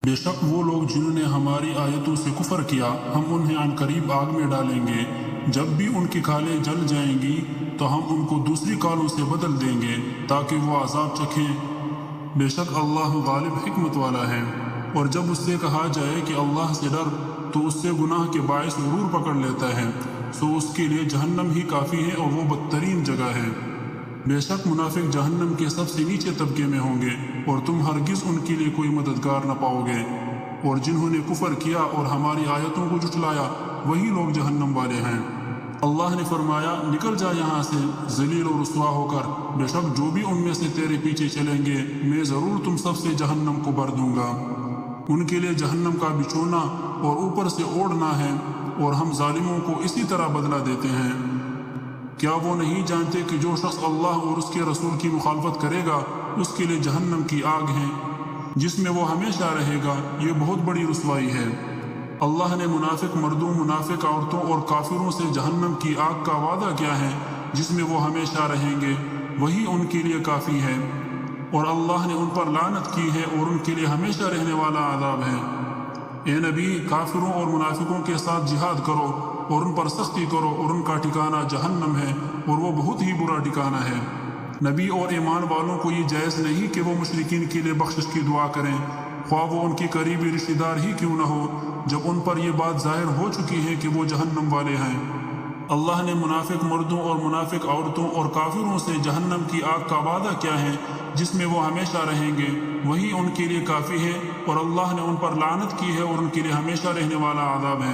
بے شک وہ لوگ جنہوں نے ہماری آیتوں سے کفر کیا ہم انہیں عن قریب آگ میں ڈالیں گے۔ جب بھی ان کی کھالیں جل جائیں گی تو ہم ان کو دوسری کالوں سے بدل دیں گے تاکہ وہ عذاب چکھیں۔ بے شک اللہ غالب حکمت والا ہے۔ اور جب اس سے کہا جائے کہ اللہ سے ڈر تو اس سے گناہ کے باعث غرور پکڑ لیتا ہے، سو اس کے لیے جہنم ہی کافی ہے اور وہ بدترین جگہ ہے۔ بے شک منافق جہنم کے سب سے نیچے طبقے میں ہوں گے اور تم ہرگز ان کے لیے کوئی مددگار نہ پاؤ گے۔ اور جنہوں نے کفر کیا اور ہماری آیتوں کو جھٹلایا وہی لوگ جہنم والے ہیں۔ اللہ نے فرمایا نکل جا یہاں سے ذلیل و رسوا ہو کر، بے شک جو بھی ان میں سے تیرے پیچھے چلیں گے میں ضرور تم سب سے جہنم کو بھر دوں گا۔ ان کے لیے جہنم کا بچھونا اور اوپر سے اوڑھنا ہے اور ہم ظالموں کو اسی طرح بدلہ دیتے ہیں۔ کیا وہ نہیں جانتے کہ جو شخص اللہ اور اس کے رسول کی مخالفت کرے گا اس کے لیے جہنم کی آگ ہے جس میں وہ ہمیشہ رہے گا، یہ بہت بڑی رسوائی ہے۔ اللہ نے منافق مردوں، منافق عورتوں اور کافروں سے جہنم کی آگ کا وعدہ کیا ہے جس میں وہ ہمیشہ رہیں گے، وہی ان کے لیے کافی ہے۔ اور اللہ نے ان پر لعنت کی ہے اور ان کے لیے ہمیشہ رہنے والا عذاب ہے۔ اے نبی، کافروں اور منافقوں کے ساتھ جہاد کرو اور ان پر سختی کرو اور ان کا ٹھکانہ جہنم ہے اور وہ بہت ہی برا ٹھکانہ ہے۔ نبی اور ایمان والوں کو یہ جائز نہیں کہ وہ مشرکین کے لیے بخشش کی دعا کریں، خواہ وہ ان کی قریبی رشتہ دار ہی کیوں نہ ہو، جب ان پر یہ بات ظاہر ہو چکی ہے کہ وہ جہنم والے ہیں۔ اللہ نے منافق مردوں اور منافق عورتوں اور کافروں سے جہنم کی آگ کا وعدہ کیا ہے جس میں وہ ہمیشہ رہیں گے، وہی ان کے لیے کافی ہے، اور اللہ نے ان پر لعنت کی ہے اور ان کے لیے ہمیشہ رہنے والا عذاب ہے۔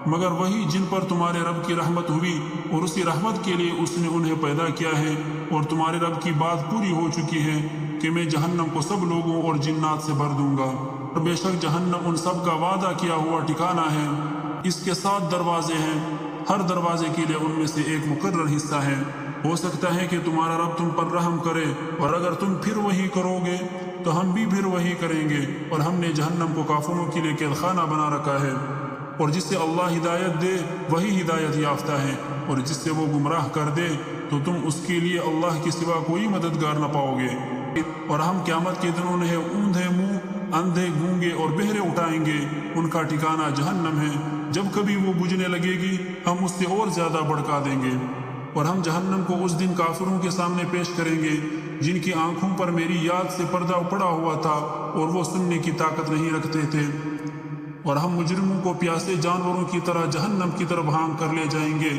مگر وہی جن پر تمہارے رب کی رحمت ہوئی اور اسی رحمت کے لیے اس نے انہیں پیدا کیا ہے، اور تمہارے رب کی بات پوری ہو چکی ہے کہ میں جہنم کو سب لوگوں اور جنات سے بھر دوں گا، اور بے شک جہنم ان سب کا وعدہ کیا ہوا ٹھکانہ ہے۔ اس کے 7 دروازے ہیں، ہر دروازے کے لیے ان میں سے ایک مقرر حصہ ہے۔ ہو سکتا ہے کہ تمہارا رب تم پر رحم کرے، اور اگر تم پھر وہی کرو گے تو ہم بھی پھر وہی کریں گے، اور ہم نے جہنم کو کافروں کے لیے قید خانہ بنا رکھا ہے۔ اور جس سے اللہ ہدایت دے وہی ہدایت یافتہ ہے، اور جس سے وہ گمراہ کر دے تو تم اس کے لیے اللہ کے سوا کوئی مددگار نہ پاؤ گے۔ اور ہم قیامت کے دن انہیں اوندھے منہ، اندھے، گونگے اور بہرے اٹھائیں گے، ان کا ٹھکانہ جہنم ہے، جب کبھی وہ بجھنے لگے گی ہم اس سے اور زیادہ بھڑکا دیں گے۔ اور ہم جہنم کو اس دن کافروں کے سامنے پیش کریں گے جن کی آنکھوں پر میری یاد سے پردہ پڑا ہوا تھا اور وہ سننے کی طاقت نہیں رکھتے تھے۔ اور ہم مجرموں کو پیاسے جانوروں کی طرح جہنم کی طرف ہانک کر لے جائیں گے،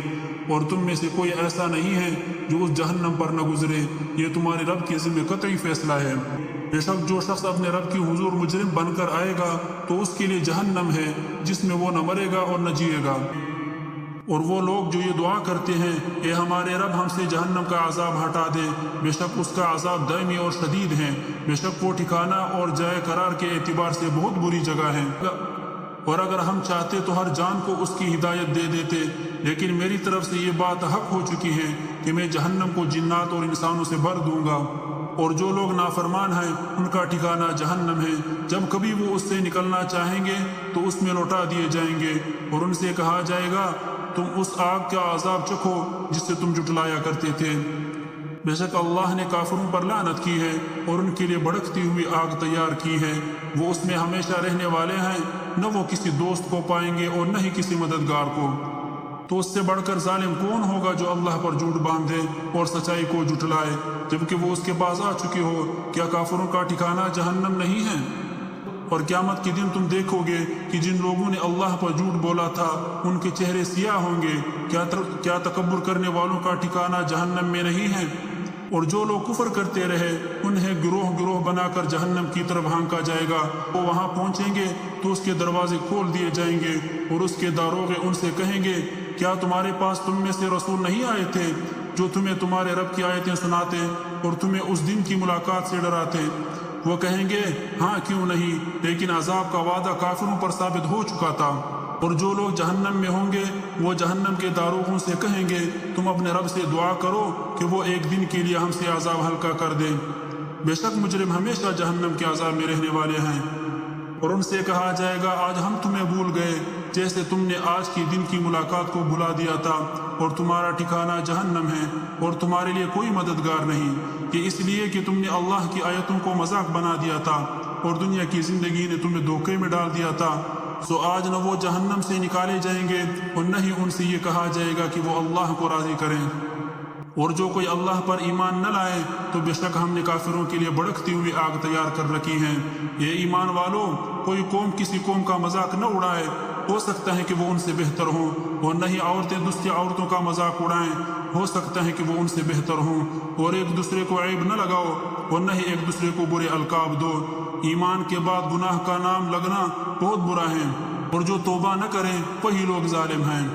اور تم میں سے کوئی ایسا نہیں ہے جو اس جہنم پر نہ گزرے، یہ تمہارے رب کے ذمہ قطعی فیصلہ ہے۔ بے شک جو شخص اپنے رب کی حضور مجرم بن کر آئے گا تو اس کے لیے جہنم ہے جس میں وہ نہ مرے گا اور نہ جیے گا۔ اور وہ لوگ جو یہ دعا کرتے ہیں اے ہمارے رب ہم سے جہنم کا عذاب ہٹا دے، بے شک اس کا عذاب دائمی اور شدید ہے، بے شک وہ ٹھکانہ اور جائے قرار کے اعتبار سے بہت بری جگہ ہے۔ اور اگر ہم چاہتے تو ہر جان کو اس کی ہدایت دے دیتے، لیکن میری طرف سے یہ بات حق ہو چکی ہے کہ میں جہنم کو جنات اور انسانوں سے بھر دوں گا، اور جو لوگ نافرمان ہیں ان کا ٹھکانہ جہنم ہے، جب کبھی وہ اس سے نکلنا چاہیں گے تو اس میں لوٹا دیے جائیں گے، اور ان سے کہا جائے گا تم اس آگ کا عذاب چکھو جس سے تم جھٹلایا کرتے تھے۔ بے شک اللہ نے کافروں پر لعنت کی ہے اور ان کے لیے بھڑکتی ہوئی آگ تیار کی ہے، وہ اس میں ہمیشہ رہنے والے ہیں، نہ وہ کسی دوست کو پائیں گے اور نہ ہی کسی مددگار کو۔ تو اس سے بڑھ کر ظالم کون ہوگا جو اللہ پر جھوٹ باندھے اور سچائی کو جھٹلائے جبکہ وہ اس کے پاس آ چکی ہو؟ کیا کافروں کا ٹھکانہ جہنم نہیں ہے؟ اور قیامت کے دن تم دیکھو گے کہ جن لوگوں نے اللہ پر جھوٹ بولا تھا ان کے چہرے سیاہ ہوں گے، کیا تکبر کرنے والوں کا ٹھکانہ جہنم میں نہیں ہے؟ اور جو لوگ کفر کرتے رہے انہیں گروہ گروہ بنا کر جہنم کی طرف ہانکا جائے گا، وہ وہاں پہنچیں گے تو اس کے دروازے کھول دیے جائیں گے اور اس کے داروغے ان سے کہیں گے کیا تمہارے پاس تم میں سے رسول نہیں آئے تھے جو تمہیں تمہارے رب کی آیتیں سناتے اور تمہیں اس دن کی ملاقات سے ڈراتے؟ وہ کہیں گے ہاں کیوں نہیں، لیکن عذاب کا وعدہ کافروں پر ثابت ہو چکا تھا۔ اور جو لوگ جہنم میں ہوں گے وہ جہنم کے داروغوں سے کہیں گے تم اپنے رب سے دعا کرو کہ وہ ایک دن کے لیے ہم سے عذاب ہلکا کر دے، بے شک مجرم ہمیشہ جہنم کے عذاب میں رہنے والے ہیں۔ اور ان سے کہا جائے گا آج ہم تمہیں بھول گئے جیسے تم نے آج کی دن کی ملاقات کو بھلا دیا تھا، اور تمہارا ٹھکانہ جہنم ہے اور تمہارے لیے کوئی مددگار نہیں، یہ اس لیے کہ تم نے اللہ کی آیتوں کو مذاق بنا دیا تھا۔ اور دنیا کی زندگی نے تمہیں دھوکے میں ڈال دیا تھا، سو آج نہ وہ جہنم سے نکالے جائیں گے اور نہ ہی ان سے یہ کہا جائے گا کہ وہ اللہ کو راضی کریں۔ اور جو کوئی اللہ پر ایمان نہ لائے تو بے شک ہم نے کافروں کے لیے بھڑکتی ہوئی آگ تیار کر رکھی ہیں۔ یہ ایمان والو، کوئی قوم کسی قوم کا مذاق نہ اڑائے، ہو سکتا ہے کہ وہ ان سے بہتر ہوں، اور نہ ہی عورتیں دوسری عورتوں کا مذاق اڑائیں، ہو سکتا ہے کہ وہ ان سے بہتر ہوں، اور ایک دوسرے کو عیب نہ لگاؤ اور نہ ہی ایک دوسرے کو برے القاب دو۔ ایمان کے بعد گناہ کا نام لگنا بہت برا ہے، اور جو توبہ نہ کریں وہی لوگ ظالم ہیں۔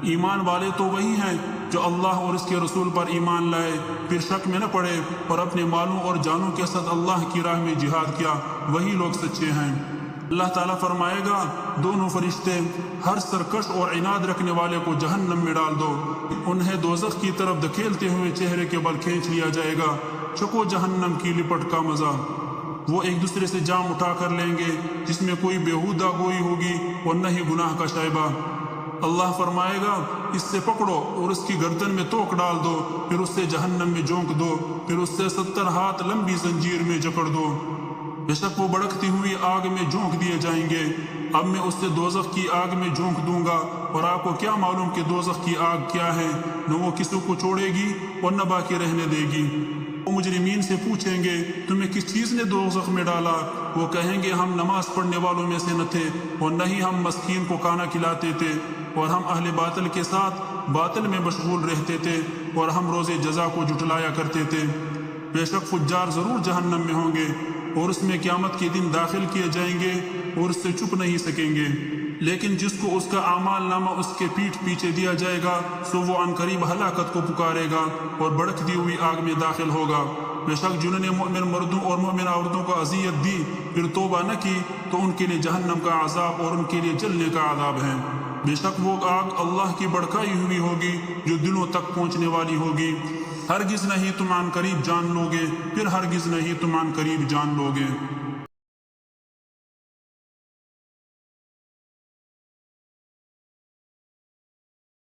ایمان والے تو وہی ہیں جو اللہ اور اس کے رسول پر ایمان لائے، پھر شک میں نہ پڑے اور اپنے مالوں اور جانوں کے ساتھ اللہ کی راہ میں جہاد کیا، وہی لوگ سچے ہیں۔ اللہ تعالیٰ فرمائے گا، دونوں فرشتے ہر سرکش اور عناد رکھنے والے کو جہنم میں ڈال دو، انہیں دوزخ کی طرف دھکیلتے ہوئے چہرے کے بل کھینچ لیا جائے گا، چکو جہنم کی لپٹ کا مزہ۔ وہ ایک دوسرے سے جام اٹھا کر لیں گے جس میں کوئی بےہودہ گوئی ہوگی اور نہ ہی گناہ کا شائبہ۔ اللہ فرمائے گا، اس سے پکڑو اور اس کی گردن میں توک ڈال دو، پھر اس سے جہنم میں جھونک دو، پھر اس سے 70 ہاتھ لمبی زنجیر میں جکڑ دو۔ بے شک وہ بھڑکتی ہوئی آگ میں جھونک دیے جائیں گے۔ اب میں اس سے دوزخ کی آگ میں جھونک دوں گا، اور آپ کو کیا معلوم کہ دوزخ کی آگ کیا ہے، نہ وہ کسی کو چھوڑے گی اور نہ باقی رہنے دے گی۔ وہ مجرمین سے پوچھیں گے، تمہیں کس چیز نے دوزخ میں ڈالا؟ وہ کہیں گے، ہم نماز پڑھنے والوں میں سے نہ تھے، اور نہ ہی ہم مسکین کو کھانا کھلاتے تھے، اور ہم اہل باطل کے ساتھ باطل میں مشغول رہتے تھے، اور ہم روز جزا کو جھٹلایا کرتے تھے۔ بے شک فجار ضرور جہنم میں ہوں گے، اور اس میں قیامت کے دن داخل کیے جائیں گے اور اس سے چھپ نہیں سکیں گے۔ لیکن جس کو اس کا اعمال نامہ اس کے پیٹھ پیچھے دیا جائے گا، سو وہ عنقریب ہلاکت کو پکارے گا اور بھڑکتی ہوئی آگ میں داخل ہوگا۔ بے شک جنہوں نے مومن مردوں اور مومن عورتوں کو اذیت دی پھر توبہ نہ کی تو ان کے لیے جہنم کا عذاب اور ان کے لیے جلنے کا عذاب ہے۔ بے شک وہ آگ اللہ کی بڑکائی ہوئی ہوگی جو دلوں تک پہنچنے والی ہوگی۔ ہرگز نہیں تم عنقریب جان لوگے، پھر ہرگز نہیں تم عنقریب جان لوگے۔